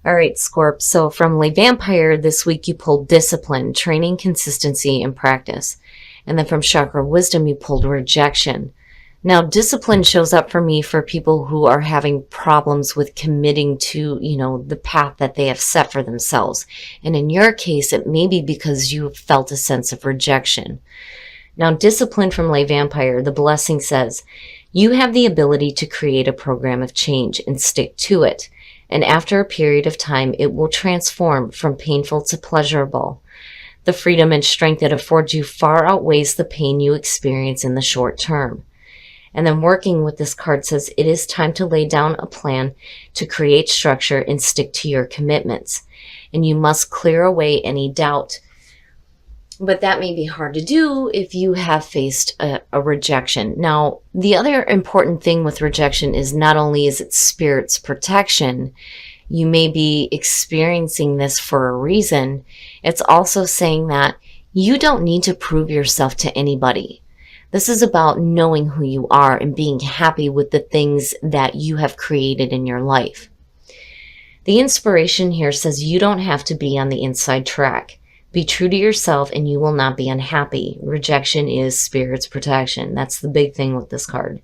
All right, Scorp. So from Le Vampire this week, you pulled discipline, training, consistency, and practice. And then from Chakra Wisdom, you pulled rejection. Now, discipline shows up for me for people who are having problems with committing to, the path that they have set for themselves. And in your case, it may be because you felt a sense of rejection. Now, discipline from Le Vampire, the blessing says, you have the ability to create a program of change and stick to it. And after a period of time, it will transform from painful to pleasurable. The freedom and strength it affords you far outweighs the pain you experience in the short term. And then working with this card says it is time to lay down a plan to create structure and stick to your commitments. And you must clear away any doubt. But that may be hard to do if you have faced a rejection. Now, the other important thing with rejection is not only is it spirit's protection, you may be experiencing this for a reason. It's also saying that you don't need to prove yourself to anybody. This is about knowing who you are and being happy with the things that you have created in your life. The inspiration here says you don't have to be on the inside track. Be true to yourself and you will not be unhappy. Rejection is spirit's protection. That's the big thing with this card.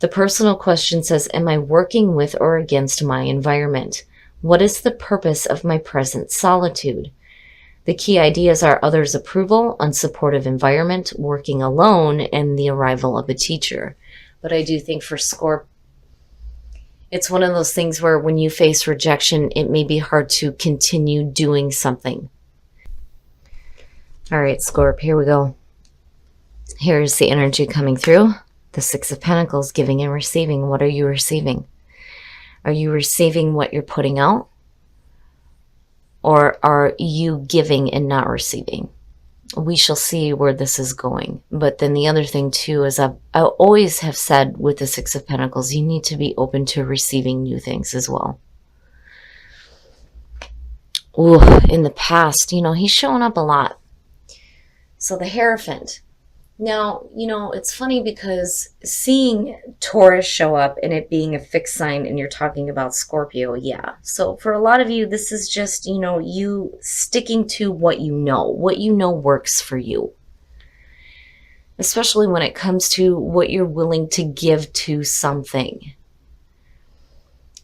The personal question says, am I working with or against my environment? What is the purpose of my present solitude? The key ideas are others' approval, unsupportive environment, working alone, and the arrival of a teacher. But I do think for Scorp, it's one of those things where when you face rejection, it may be hard to continue doing something. All right, Scorp, here we go. Here's the energy coming through. The Six of Pentacles, giving and receiving. What are you receiving? Are you receiving what you're putting out? Or are you giving and not receiving? We shall see where this is going. But then the other thing too is I always have said with the Six of Pentacles, you need to be open to receiving new things as well. Ooh, in the past, he's showing up a lot. So the Hierophant. Now, it's funny because seeing Taurus show up and it being a fixed sign and you're talking about Scorpio, yeah. So for a lot of you, this is just, you sticking to what you know works for you. Especially when it comes to what you're willing to give to something.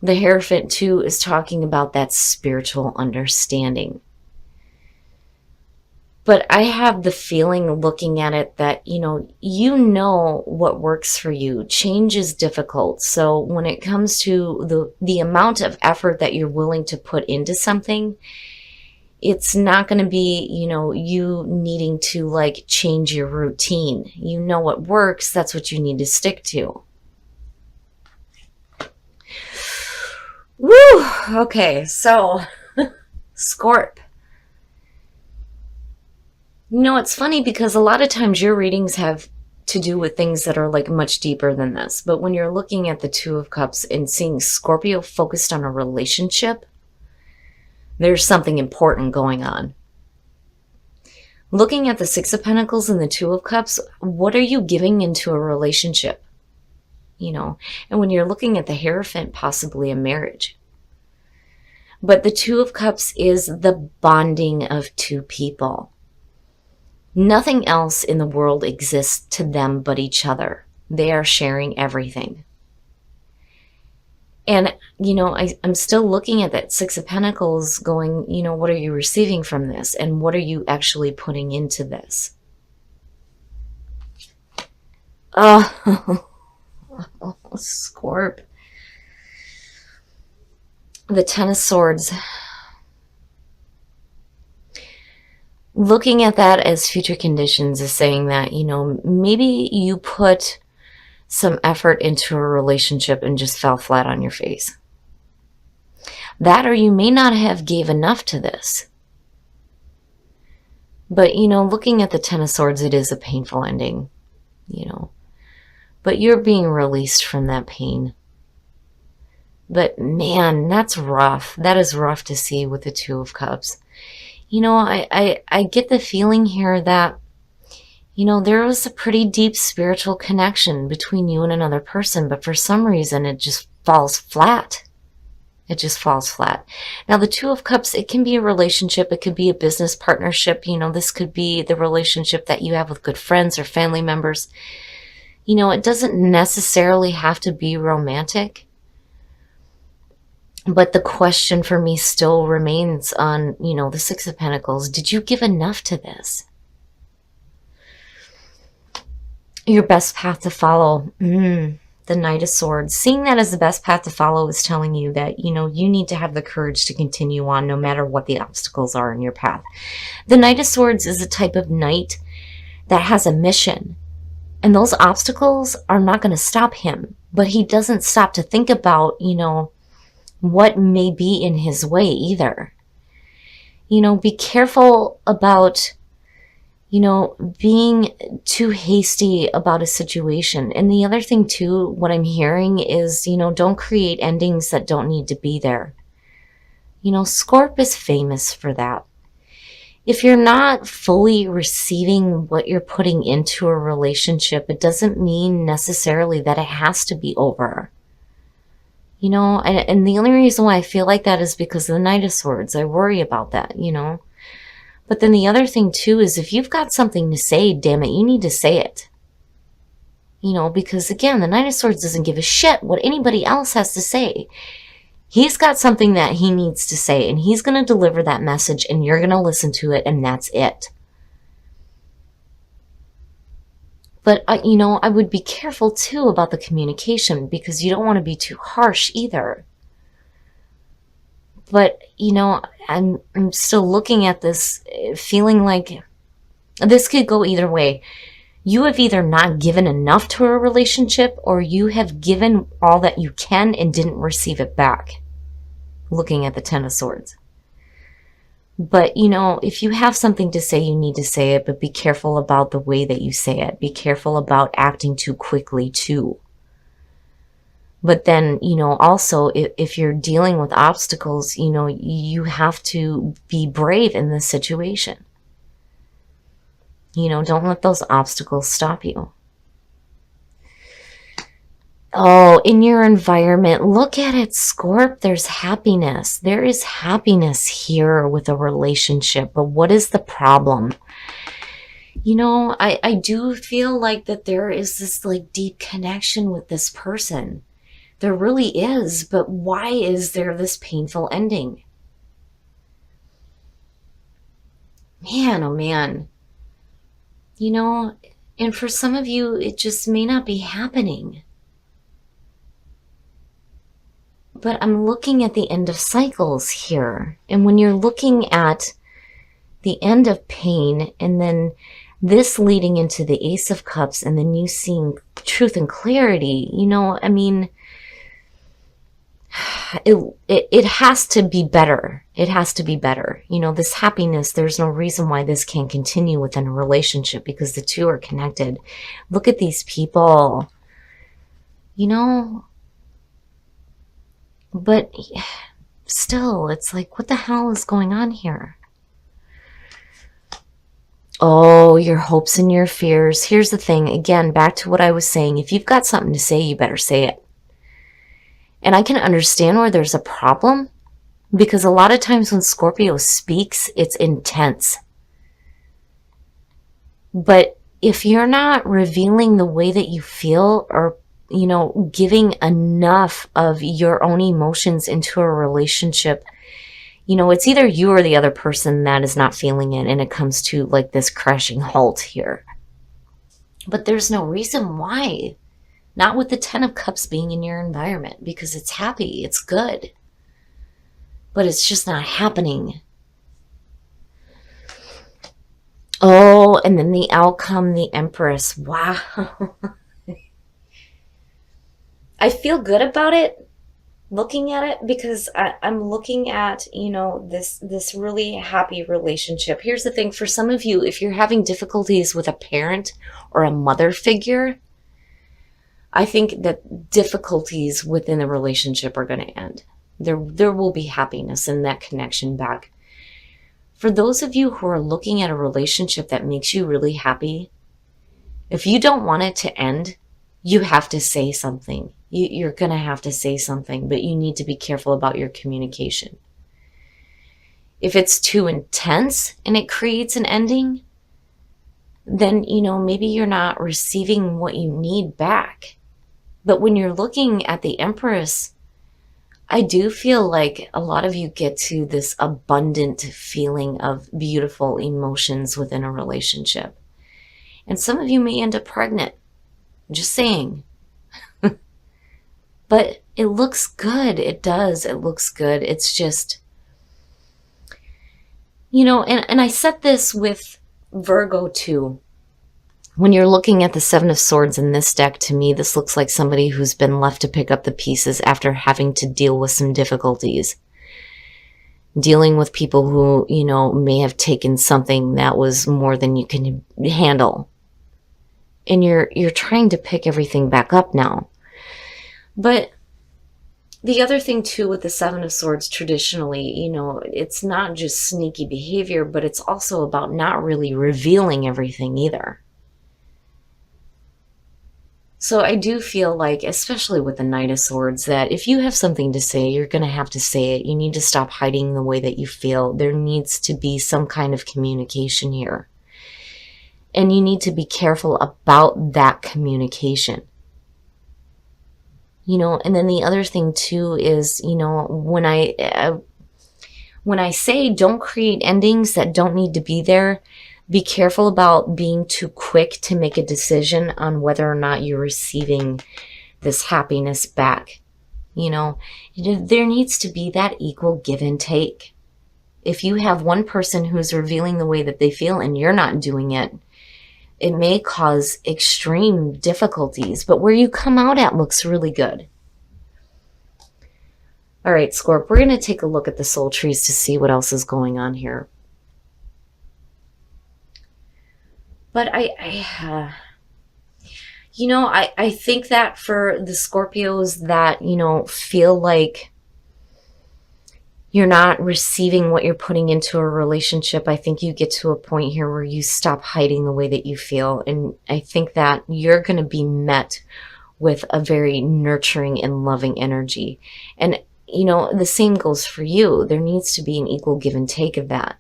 The Hierophant too is talking about that spiritual understanding. But I have the feeling looking at it that, you know what works for you. Change is difficult. So when it comes to the amount of effort that you're willing to put into something, it's not going to be, you needing to change your routine. You know what works. That's what you need to stick to. Woo! Okay, so Scorp. It's funny because a lot of times your readings have to do with things that are much deeper than this. But when you're looking at the Two of Cups and seeing Scorpio focused on a relationship, there's something important going on. Looking at the Six of Pentacles and the Two of Cups, what are you giving into a relationship? And when you're looking at the Hierophant, possibly a marriage. But the Two of Cups is the bonding of two people. Nothing else in the world exists to them but each other. They are sharing everything. And, I'm still looking at that Six of Pentacles going, what are you receiving from this? And what are you actually putting into this? Oh, Scorp. The Ten of Swords. Looking at that as future conditions is saying that, maybe you put some effort into a relationship and just fell flat on your face. That, or you may not have gave enough to this. But, looking at the Ten of Swords, it is a painful ending, But you're being released from that pain. But man, that's rough. That is rough to see with the Two of Cups. I get the feeling here that, there was a pretty deep spiritual connection between you and another person, but for some reason it just falls flat. It just falls flat. Now, the Two of Cups, it can be a relationship. It could be a business partnership. This could be the relationship that you have with good friends or family members. It doesn't necessarily have to be romantic. But the question for me still remains on, the Six of Pentacles. Did you give enough to this? Your best path to follow. The Knight of Swords. Seeing that as the best path to follow is telling you that, you need to have the courage to continue on no matter what the obstacles are in your path. The Knight of Swords is a type of knight that has a mission. And those obstacles are not going to stop him. But he doesn't stop to think about, what may be in his way either. Be careful about being too hasty about a situation. And the other thing too, what I'm hearing is, don't create endings that don't need to be there. Scorp is famous for that. If you're not fully receiving what you're putting into a relationship, it doesn't mean necessarily that it has to be over. And the only reason why I feel like that is because of the Knight of Swords. I worry about that, But then the other thing too is if you've got something to say, damn it, you need to say it. Because again, the Knight of Swords doesn't give a shit what anybody else has to say. He's got something that he needs to say, and he's going to deliver that message, and you're going to listen to it, and that's it. But, I would be careful too about the communication because you don't want to be too harsh either. But, I'm still looking at this feeling like this could go either way. You have either not given enough to a relationship or you have given all that you can and didn't receive it back. Looking at the Ten of Swords. But, if you have something to say, you need to say it, but be careful about the way that you say it. Be careful about acting too quickly too. But then, also, if you're dealing with obstacles, you have to be brave in this situation. Don't let those obstacles stop you. Oh, in your environment, look at it, Scorp. There's happiness. There is happiness here with a relationship. But what is the problem? I do feel like that there is this deep connection with this person. There really is, but why is there this painful ending? Man, oh man. And for some of you, it just may not be happening. But I'm looking at the end of cycles here. And when you're looking at the end of pain and then this leading into the Ace of Cups and then you seeing truth and clarity, it has to be better. It has to be better. This happiness, there's no reason why this can't continue within a relationship because the two are connected. Look at these people. But still, it's like, what the hell is going on here? Oh, your hopes and your fears. Here's the thing. Again, back to what I was saying. If you've got something to say, you better say it. And I can understand where there's a problem because a lot of times when Scorpio speaks, it's intense. But if you're not revealing the way that you feel or giving enough of your own emotions into a relationship, it's either you or the other person that is not feeling it, and it comes to this crashing halt here. But there's no reason why. Not with the Ten of Cups being in your environment, because it's happy, it's good. But it's just not happening. Oh, and then the outcome, the Empress. Wow. I feel good about it, looking at it, because I'm looking at, this really happy relationship. Here's the thing, for some of you, if you're having difficulties with a parent or a mother figure, I think that difficulties within the relationship are going to end. There will be happiness in that connection back. For those of you who are looking at a relationship that makes you really happy, if you don't want it to end, you have to say something. You're going to have to say something, but you need to be careful about your communication. If it's too intense and it creates an ending, then, maybe you're not receiving what you need back. But when you're looking at the Empress, I do feel like a lot of you get to this abundant feeling of beautiful emotions within a relationship. And some of you may end up pregnant. Just saying. But it looks good. It does. It looks good. It's just, and I said this with Virgo too. When you're looking at the Seven of Swords in this deck, to me, this looks like somebody who's been left to pick up the pieces after having to deal with some difficulties. Dealing with people who, may have taken something that was more than you can handle. And you're trying to pick everything back up now. But the other thing too with the Seven of Swords traditionally, it's not just sneaky behavior, but it's also about not really revealing everything either. So I do feel like, especially with the Knight of Swords, that if you have something to say, you're going to have to say it. You need to stop hiding the way that you feel. There needs to be some kind of communication here. And you need to be careful about that communication. And then the other thing too is, when I say don't create endings that don't need to be there, be careful about being too quick to make a decision on whether or not you're receiving this happiness back. There needs to be that equal give and take. If you have one person who's revealing the way that they feel and you're not doing it, it may cause extreme difficulties, but where you come out at looks really good. All right, Scorp, we're going to take a look at the soul trees to see what else is going on here. But I think that for the Scorpios that, feel like you're not receiving what you're putting into a relationship, I think you get to a point here where you stop hiding the way that you feel. And I think that you're going to be met with a very nurturing and loving energy. And, the same goes for you. There needs to be an equal give and take of that.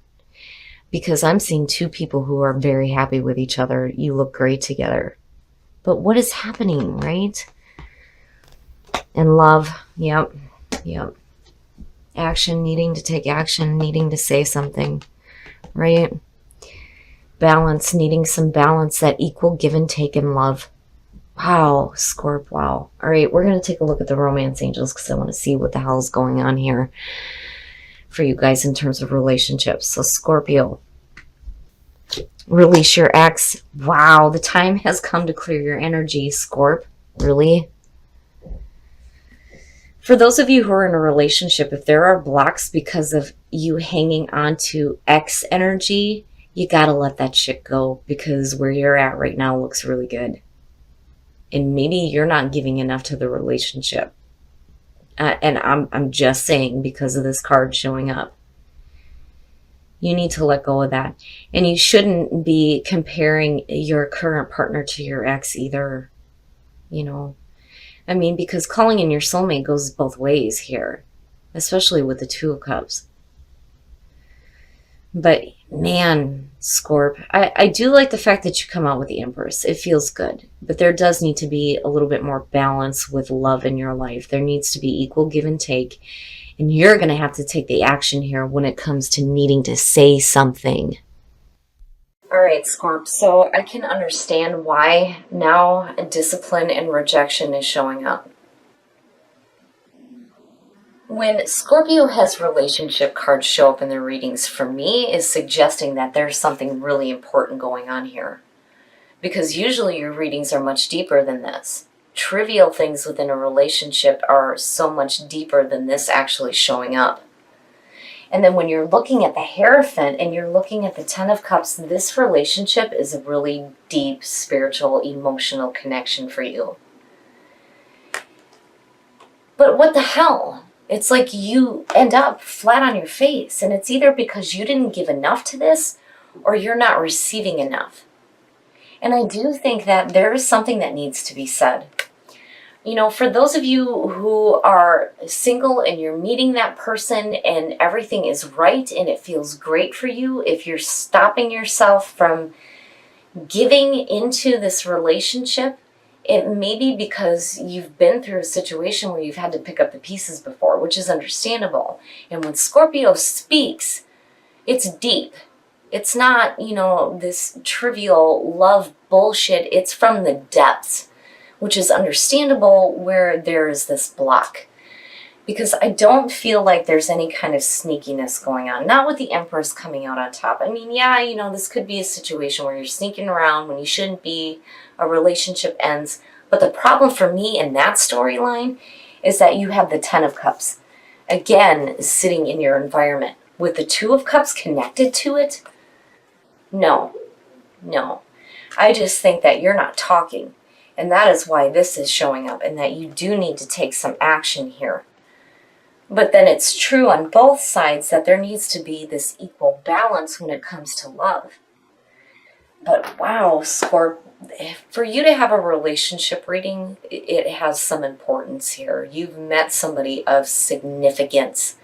Because I'm seeing two people who are very happy with each other. You look great together. But what is happening, right? And love, yep. Action, needing to take action, needing to say something, right? Balance, needing some balance, that equal give and take in love. Wow, Scorp, wow. All right, we're going to take a look at the romance angels because I want to see what the hell is going on here for you guys in terms of relationships. So Scorpio, release your ex. Wow, the time has come to clear your energy, Scorp. Really? For those of you who are in a relationship, if there are blocks because of you hanging on to ex energy, you got to let that shit go, because where you're at right now looks really good. And maybe you're not giving enough to the relationship. And I'm just saying, because of this card showing up. You need to let go of that. And you shouldn't be comparing your current partner to your ex either. Because calling in your soulmate goes both ways here. Especially with the Two of Cups. But man, Scorp, I do like the fact that you come out with the Empress. It feels good. But there does need to be a little bit more balance with love in your life. There needs to be equal give and take. And you're going to have to take the action here when it comes to needing to say something. All right, Scorp. So I can understand why now discipline and rejection is showing up. When Scorpio has relationship cards show up in their readings, for me, is suggesting that there's something really important going on here. Because usually your readings are much deeper than this. Trivial things within a relationship are so much deeper than this actually showing up. And then when you're looking at the Hierophant and you're looking at the Ten of Cups, this relationship is a really deep spiritual, emotional connection for you. But what the hell? It's like you end up flat on your face, and it's either because you didn't give enough to this or you're not receiving enough. And I do think that there is something that needs to be said. For those of you who are single and you're meeting that person and everything is right and it feels great for you, if you're stopping yourself from giving into this relationship, it may be because you've been through a situation where you've had to pick up the pieces before, which is understandable. And when Scorpio speaks, it's deep. It's not, this trivial love bullshit. It's from the depths, which is understandable where there is this block. Because I don't feel like there's any kind of sneakiness going on. Not with the Empress coming out on top. I mean, yeah, this could be a situation where you're sneaking around when you shouldn't be, a relationship ends. But the problem for me in that storyline is that you have the Ten of Cups, again, sitting in your environment. With the Two of Cups connected to it, no. I just think that you're not talking. And that is why this is showing up, and that you do need to take some action here. But then it's true on both sides that there needs to be this equal balance when it comes to love. But wow, Scorp, for you to have a relationship reading, it has some importance here. You've met somebody of significance.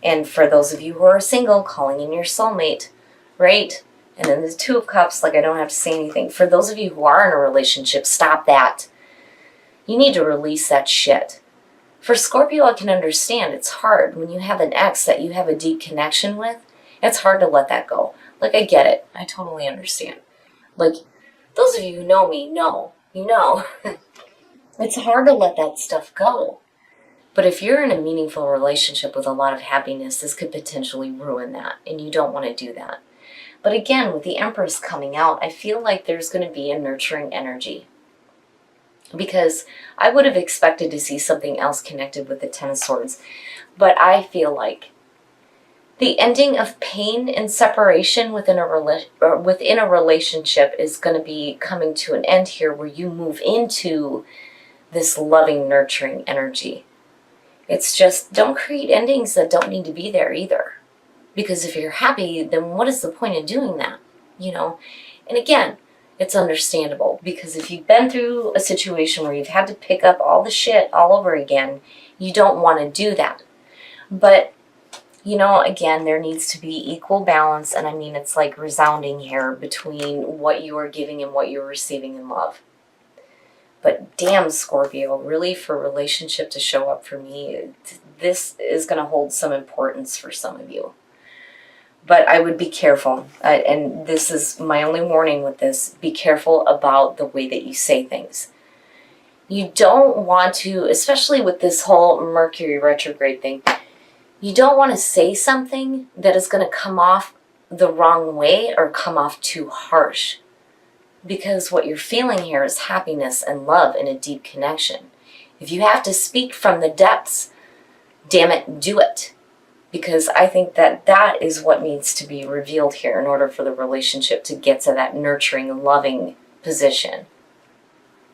And for those of you who are single, calling in your soulmate, right? And then the Two of Cups, like I don't have to say anything. For those of you who are in a relationship, stop that. You need to release that shit. For Scorpio, I can understand it's hard when you have an ex that you have a deep connection with. It's hard to let that go. Like, I get it. I totally understand. Like, those of you who know me know. It's hard to let that stuff go. But if you're in a meaningful relationship with a lot of happiness, this could potentially ruin that, and you don't want to do that. But again, with the Empress coming out, I feel like there's going to be a nurturing energy. Because I would have expected to see something else connected with the Ten of Swords. But I feel like the ending of pain and separation within a relationship is going to be coming to an end here, where you move into this loving, nurturing energy. It's just, don't create endings that don't need to be there either. Because if you're happy, then what is the point of doing that? And again, it's understandable, because if you've been through a situation where you've had to pick up all the shit all over again, you don't want to do that. But, again, there needs to be equal balance, and I mean, it's like resounding here between what you are giving and what you're receiving in love. But damn, Scorpio, really, for a relationship to show up for me, this is going to hold some importance for some of you. But I would be careful, and this is my only warning with this, be careful about the way that you say things. You don't want to, especially with this whole Mercury retrograde thing, you don't want to say something that is going to come off the wrong way or come off too harsh. Because what you're feeling here is happiness and love and a deep connection. If you have to speak from the depths, damn it, do it. Because I think that that is what needs to be revealed here in order for the relationship to get to that nurturing, loving position.